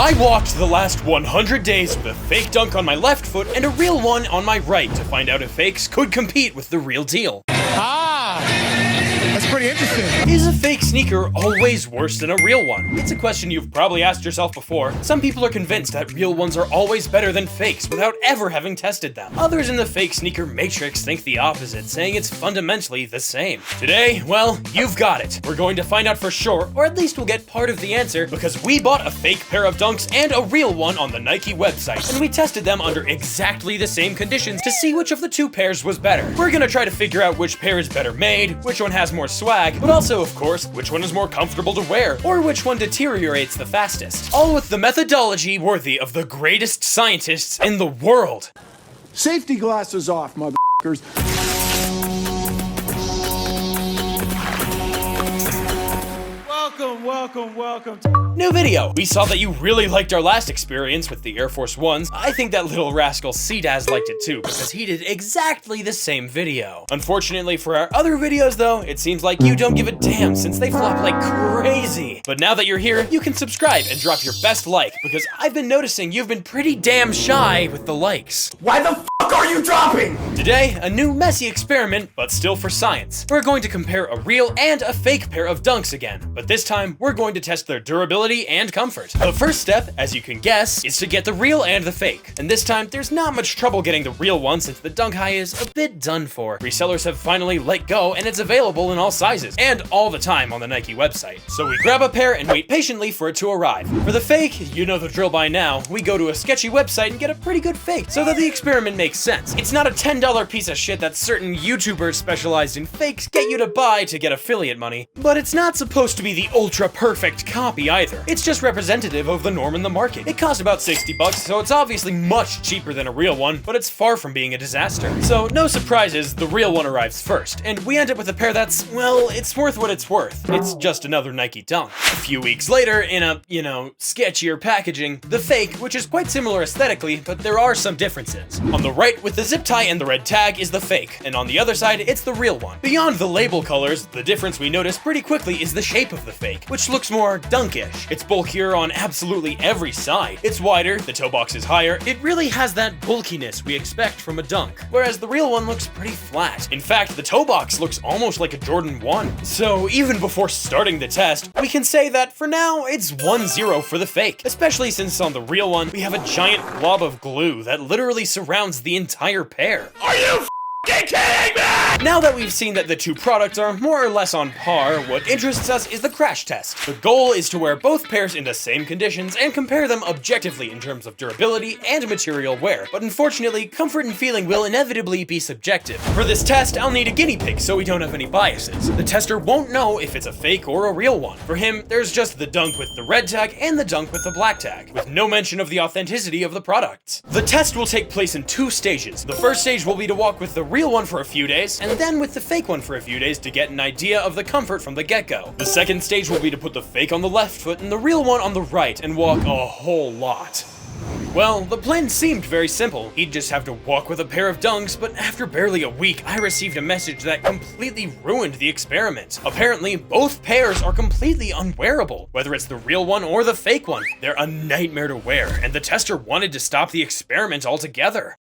I walked the last 100 days with a fake dunk on my left foot and a real one on my right to find out if fakes could compete with the real deal. That's pretty interesting. Is a fake sneaker always worse than a real one? It's a question you've probably asked yourself before. Some people are convinced that real ones are always better than fakes without ever having tested them. Others in the fake sneaker matrix think the opposite, saying it's fundamentally the same. Today, well, you've got it. We're going to find out for sure, or at least we'll get part of the answer, because we bought a fake pair of dunks and a real one on the Nike website, and we tested them under exactly the same conditions to see which of the two pairs was better. We're gonna try to figure out which pair is better made, which one has more swag, but also, of course, which one is more comfortable to wear, or which one deteriorates the fastest. All with the methodology worthy of the greatest scientists in the world. Safety glasses off, motherfuckers. Welcome. New video. We saw that you really liked our last experience with the Air Force Ones. I think that little rascal C-Daz liked it too, because he did exactly the same video. Unfortunately for our other videos though, it seems like you don't give a damn since they flop like crazy. But now that you're here, you can subscribe and drop your best like, because I've been noticing you've been pretty damn shy with the likes. Why the fuck are you dropping? Today, a new messy experiment, but still for science. We're going to compare a real and a fake pair of dunks again, but this time we're going to test their durability and comfort. The first step, as you can guess, is to get the real and the fake. And this time, there's not much trouble getting the real one since the dunk high is a bit done for. Resellers have finally let go and it's available in all sizes and all the time on the Nike website. So we grab a pair and wait patiently for it to arrive. For the fake, you know the drill by now, we go to a sketchy website and get a pretty good fake so that the experiment makes sense. It's not a $10 piece of shit that certain YouTubers specialized in fakes get you to buy to get affiliate money, but it's not supposed to be the ultra perfect copy either. It's just representative of the norm in the market. It costs about 60 bucks, so it's obviously much cheaper than a real one, but it's far from being a disaster. So no surprises, the real one arrives first, and we end up with a pair that's, well, it's worth what it's worth. It's just another Nike dunk. A few weeks later, in a, sketchier packaging, the fake, which is quite similar aesthetically, but there are some differences. On the right, with the zip tie and the red tag, is the fake, and on the other side, it's the real one. Beyond the label colors, the difference we notice pretty quickly is the shape of the fake, which looks more dunkish. It's bulkier on absolutely every side. It's wider, the toe box is higher, it really has that bulkiness we expect from a dunk, whereas the real one looks pretty flat. In fact, the toe box looks almost like a Jordan 1. So even before starting the test, we can say that for now, it's 1-0 for the fake, especially since on the real one, we have a giant blob of glue that literally surrounds the entire pair. Are you kidding me? Now that we've seen that the two products are more or less on par, what interests us is the crash test. The goal is to wear both pairs in the same conditions and compare them objectively in terms of durability and material wear, but unfortunately, comfort and feeling will inevitably be subjective. For this test, I'll need a guinea pig so we don't have any biases. The tester won't know if it's a fake or a real one. For him, there's just the dunk with the red tag and the dunk with the black tag, with no mention of the authenticity of the product. The test will take place in 2 stages. The first stage will be to walk with the real one for a few days, and then with the fake one for a few days to get an idea of the comfort from the get-go. The second stage will be to put the fake on the left foot and the real one on the right and walk a whole lot. Well, the plan seemed very simple. He'd just have to walk with a pair of dunks, but after barely a week, I received a message that completely ruined the experiment. Apparently, both pairs are completely unwearable. Whether it's the real one or the fake one, they're a nightmare to wear, and the tester wanted to stop the experiment altogether.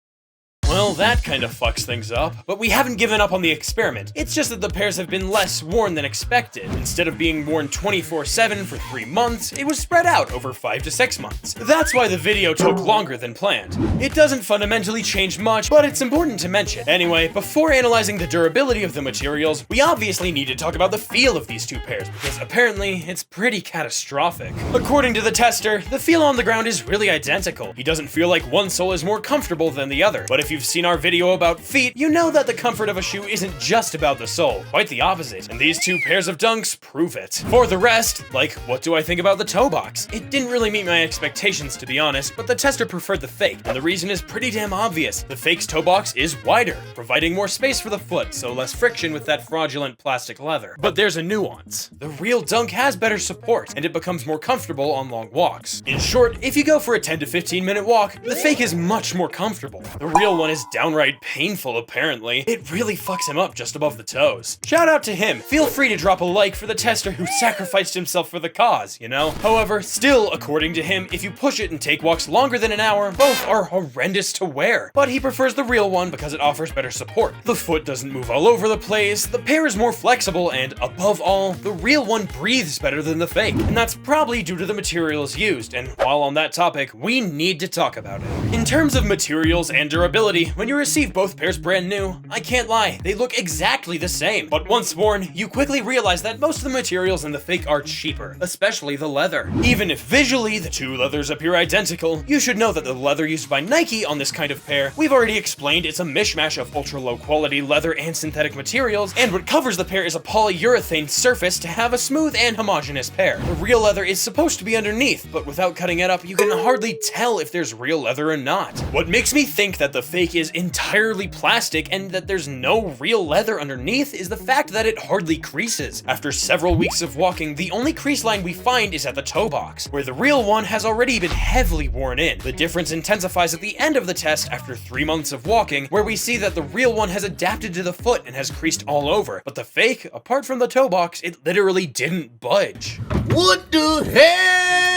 Well, that kind of fucks things up. But we haven't given up on the experiment. It's just that the pairs have been less worn than expected. Instead of being worn 24/7 for 3 months, it was spread out over 5 to 6 months. That's why the video took longer than planned. It doesn't fundamentally change much, but it's important to mention. Anyway, before analyzing the durability of the materials, we obviously need to talk about the feel of these two pairs, because apparently it's pretty catastrophic. According to the tester, the feel on the ground is really identical. He doesn't feel like one sole is more comfortable than the other, but if you've seen our video about feet, you know that the comfort of a shoe isn't just about the sole, quite the opposite, and these two pairs of dunks prove it. For the rest, like, what do I think about the toe box? It didn't really meet my expectations, to be honest, but the tester preferred the fake, and the reason is pretty damn obvious. The fake's toe box is wider, providing more space for the foot, so less friction with that fraudulent plastic leather. But there's a nuance. The real dunk has better support, and it becomes more comfortable on long walks. In short, if you go for a 10 to 15 minute walk, the fake is much more comfortable. The real one one is downright painful apparently. It really fucks him up just above the toes. Shout out to him. Feel free to drop a like for the tester who sacrificed himself for the cause, you know? However, still, according to him, if you push it and take walks longer than an hour, both are horrendous to wear. But he prefers the real one because it offers better support. The foot doesn't move all over the place, the pair is more flexible, and above all, the real one breathes better than the fake. And that's probably due to the materials used, and while on that topic, we need to talk about it. In terms of materials and durability, when you receive both pairs brand new, I can't lie, they look exactly the same. But once worn, you quickly realize that most of the materials in the fake are cheaper, especially the leather. Even if visually the two leathers appear identical, you should know that the leather used by Nike on this kind of pair, we've already explained it's a mishmash of ultra low quality leather and synthetic materials, and what covers the pair is a polyurethane surface to have a smooth and homogeneous pair. The real leather is supposed to be underneath, but without cutting it up, you can hardly tell if there's real leather or not. What makes me think that the fake is entirely plastic and that there's no real leather underneath is the fact that it hardly creases. After several weeks of walking, the only crease line we find is at the toe box, where the real one has already been heavily worn in. The difference intensifies at the end of the test after 3 months of walking, where we see that the real one has adapted to the foot and has creased all over, but the fake, apart from the toe box, it literally didn't budge. What the hell?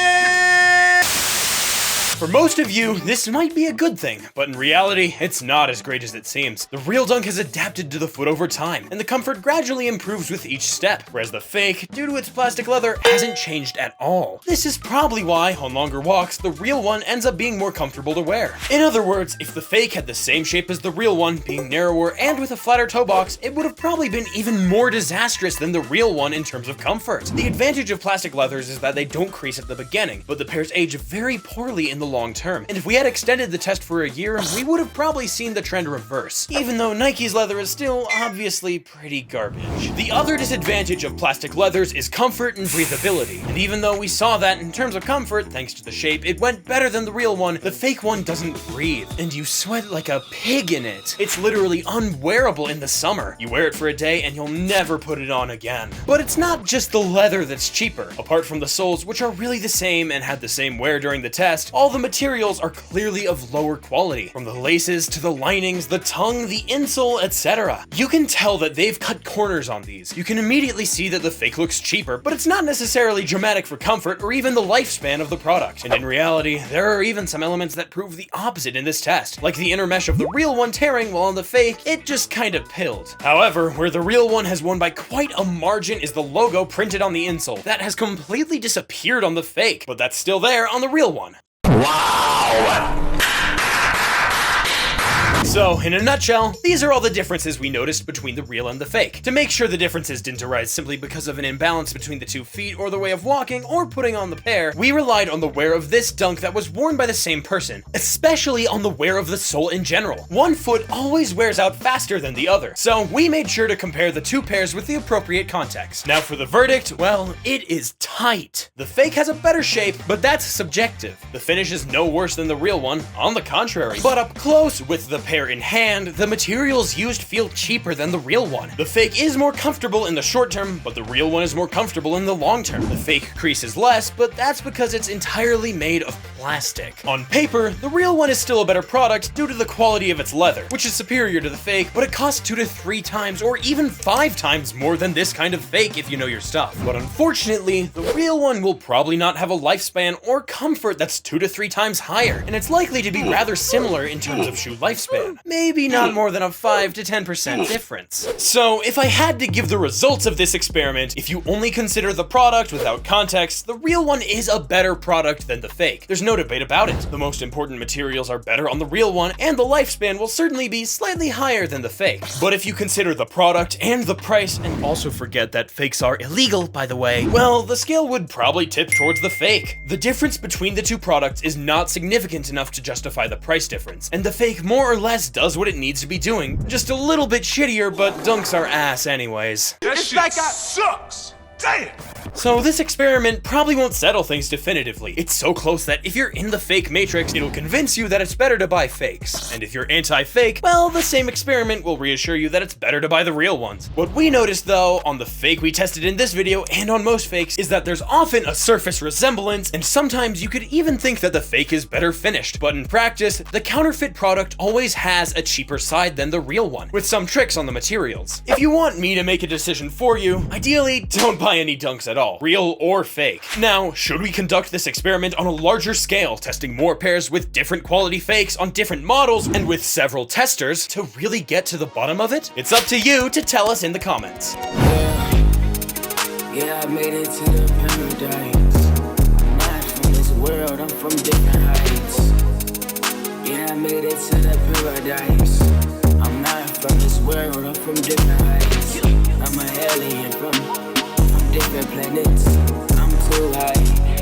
For most of you, this might be a good thing, but in reality, it's not as great as it seems. The real dunk has adapted to the foot over time, and the comfort gradually improves with each step, whereas the fake, due to its plastic leather, hasn't changed at all. This is probably why, on longer walks, the real one ends up being more comfortable to wear. In other words, if the fake had the same shape as the real one, being narrower and with a flatter toe box, it would have probably been even more disastrous than the real one in terms of comfort. The advantage of plastic leathers is that they don't crease at the beginning, but the pairs age very poorly in the long term, and if we had extended the test for a year, we would have probably seen the trend reverse, even though Nike's leather is still obviously pretty garbage. The other disadvantage of plastic leathers is comfort and breathability, and even though we saw that in terms of comfort, thanks to the shape, it went better than the real one, the fake one doesn't breathe, and you sweat like a pig in it. It's literally unwearable in the summer. You wear it for a day and you'll never put it on again. But it's not just the leather that's cheaper. Apart from the soles, which are really the same and had the same wear during the test, all the materials are clearly of lower quality. From the laces to the linings, the tongue, the insole, etc. You can tell that they've cut corners on these. You can immediately see that the fake looks cheaper, but it's not necessarily dramatic for comfort or even the lifespan of the product. And in reality, there are even some elements that prove the opposite in this test, like the inner mesh of the real one tearing while on the fake, it just kind of pilled. However, where the real one has won by quite a margin is the logo printed on the insole. That has completely disappeared on the fake, but that's still there on the real one. Wow! So, in a nutshell, these are all the differences we noticed between the real and the fake. To make sure the differences didn't arise simply because of an imbalance between the 2 feet or the way of walking or putting on the pair, we relied on the wear of this dunk that was worn by the same person, especially on the wear of the sole in general. One foot always wears out faster than the other, so we made sure to compare the 2 pairs with the appropriate context. Now for the verdict, well, it is tight. The fake has a better shape, but that's subjective. The finish is no worse than the real one, on the contrary. But up close, with the pair in hand, the materials used feel cheaper than the real one. The fake is more comfortable in the short term, but the real one is more comfortable in the long term. The fake creases less, but that's because it's entirely made of plastic. On paper, the real one is still a better product due to the quality of its leather, which is superior to the fake, but it costs 2 to 3 times or even 5 times more than this kind of fake if you know your stuff. But unfortunately, the real one will probably not have a lifespan or comfort that's 2 to 3 times higher, and it's likely to be rather similar in terms of shoe lifespan. Maybe not more than a 5 to 10% difference. So if I had to give the results of this experiment, if you only consider the product without context, the real one is a better product than the fake. There's no debate about it. The most important materials are better on the real one, and the lifespan will certainly be slightly higher than the fake. But if you consider the product and the price, and also forget that fakes are illegal, by the way, well, the scale would probably tip towards the fake. The difference between the 2 products is not significant enough to justify the price difference, and the fake more or less does what it needs to be doing. Just a little bit shittier, but dunks are ass anyways. That shit sucks! Damn! So this experiment probably won't settle things definitively. It's so close that if you're in the fake matrix, it'll convince you that it's better to buy fakes. And if you're anti-fake, well, the same experiment will reassure you that it's better to buy the real ones. What we noticed though, on the fake we tested in this video and on most fakes, is that there's often a surface resemblance, and sometimes you could even think that the fake is better finished. But in practice, the counterfeit product always has a cheaper side than the real one, with some tricks on the materials. If you want me to make a decision for you, ideally don't buy any dunks at all, real or fake. Now, should we conduct this experiment on a larger scale, testing more pairs with different quality fakes on different models and with several testers to really get to the bottom of it? It's up to you to tell us in the comments. Yeah, I made it to the paradise. I'm not from this world, I'm from different heights. Yeah, I made it to the paradise. I'm not from this world, I'm from different heights. I'm an alien from different planets. I'm too high.